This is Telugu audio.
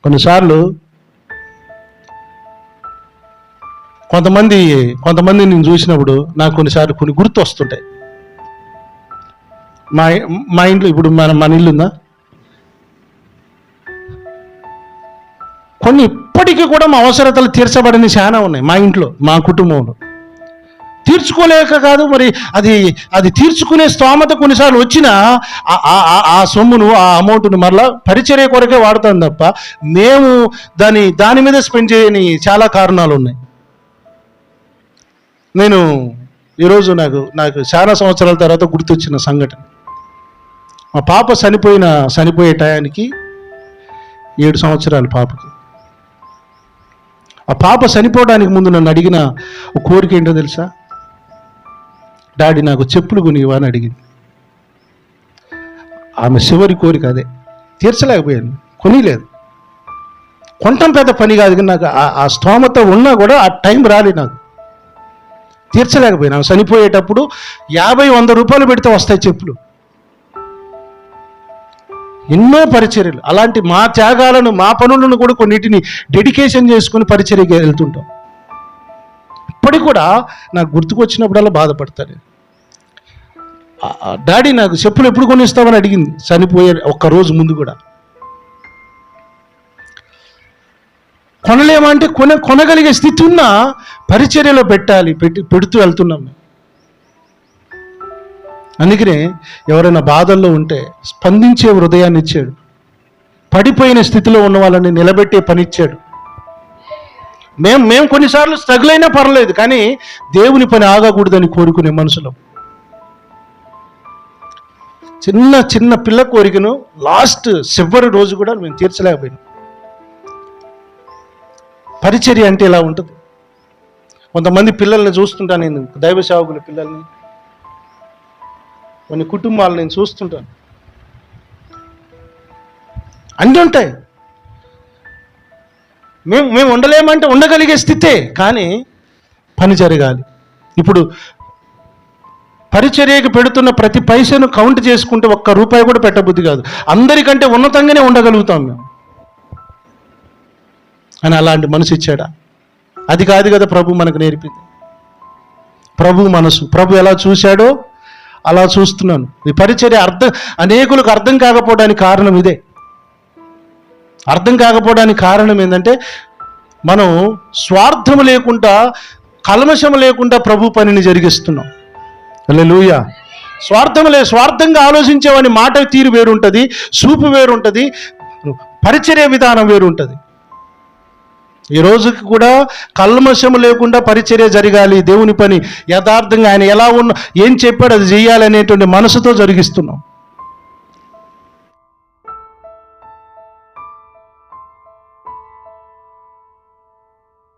కొన్నిసార్లు కొంతమంది నేను చూసినప్పుడు నాకు కొన్నిసార్లు కొన్ని గుర్తు వస్తుంటాయి. మా ఇంట్లో ఇప్పుడు మన ఇల్లు ఉందా, కొన్ని ఇప్పటికీ కూడా మా అవసరతలు తీర్చబడని చాలా ఉన్నాయి మా ఇంట్లో, మా కుటుంబంలో. తీర్చుకోలేక కాదు, మరి అది తీర్చుకునే స్తోమత కొన్నిసార్లు వచ్చినా ఆ సొమ్మును, ఆ అమౌంట్ను మరలా పరిచర్య కొరకే వాడుతాం తప్ప మేము దాని మీద స్పెండ్ చేయని చాలా కారణాలు ఉన్నాయి. నేను ఈరోజు నాకు చాలా సంవత్సరాల తర్వాత గుర్తొచ్చిన సంఘటన. మా పాప చనిపోయే టయానికి 7 సంవత్సరాలు పాపకి. ఆ పాప చనిపోవడానికి ముందు నన్ను అడిగిన ఒక కోరిక ఏంటో తెలుసా? డాడీ నాకు చెప్పులు కొనివా అని అడిగింది. ఆమె చివరి కోరిక అదే. తీర్చలేకపోయాను, కొనిలేదు. కొనటం పెద్ద పని కాదు, కానీ నాకు ఆ స్తోమత ఉన్నా కూడా ఆ టైం రాలేదు, నాకు తీర్చలేకపోయినా. చనిపోయేటప్పుడు 50-100 రూపాయలు పెడితే వస్తాయి చెప్పులు. ఎన్నో పరిచర్యలు, అలాంటి మా త్యాగాలను, మా పనులను కూడా కొన్నిటిని డెడికేషన్ చేసుకుని పరిచర్యకి వెళ్తుంటాం. ఇప్పటికి కూడా నాకు గుర్తుకొచ్చినప్పుడల్లా బాధపడతాను. డాడీ నాకు చెప్పులు ఎప్పుడు కొనిస్తామని అడిగింది చనిపోయే ఒక్కరోజు ముందు కూడా. కొనలేమంటే కొనగలిగే స్థితి ఉన్నా పరిచర్యలో పెడుతూ వెళ్తున్నాం. అందుకనే ఎవరైనా బాధల్లో ఉంటే స్పందించే హృదయాన్ని ఇచ్చాడు. పడిపోయిన స్థితిలో ఉన్న వాళ్ళని నిలబెట్టే పని ఇచ్చాడు. మేము కొన్నిసార్లు స్ట్రగుల్ అయినా పర్లేదు, కానీ దేవుని పని ఆగకూడదని కోరుకునే మనుషులు. చిన్న పిల్ల కోరికను లాస్ట్ చివరి రోజు కూడా మేము తీర్చలేకపోయినాం. పరిచర్య అంటే ఇలా ఉంటుంది. కొంతమంది పిల్లల్ని చూస్తుంటాను నేను, దైవ సేవకుల పిల్లల్ని, కొన్ని కుటుంబాలు నేను చూస్తుంటాను. అన్నీ ఉంటాయి, మేము ఉండలేమంటే ఉండగలిగే స్థితే, కానీ పని జరగాలి. ఇప్పుడు పరిచర్యకు పెడుతున్న ప్రతి పైసను కౌంట్ చేసుకుంటే ₹1 కూడా పెట్టబుద్ధి కాదు. అందరికంటే ఉన్నతంగానే ఉండగలుగుతాం మేము. అని అలాంటి మనసు ఇచ్చాడా? అది కాదు కదా ప్రభు మనకు నేర్పింది. ప్రభు మనసు, ప్రభు ఎలా చూశాడో అలా చూస్తున్నాను. ఈ పరిచర్య అనేకులకు అర్థం కాకపోవడానికి కారణం ఇదే. అర్థం కాకపోవడానికి కారణం ఏంటంటే మనం స్వార్థం లేకుండా, కల్మషం లేకుండా ప్రభు పనిని జరిగిస్తున్నాం. హల్లెలూయా. స్వార్థంగా ఆలోచించేవాని మాట తీరు వేరుంటుంది, చూపు వేరుంటుంది, పరిచర్య విధానం వేరుంటుంది. ఈ రోజుకి కూడా కల్మషము లేకుండా పరిచర్య జరగాలి, దేవుని పని యథార్థంగా ఆయన ఎలా ఏం చెప్పాడు అది చేయాలి అనేటువంటి మనసుతో జరిగిస్తున్నాం.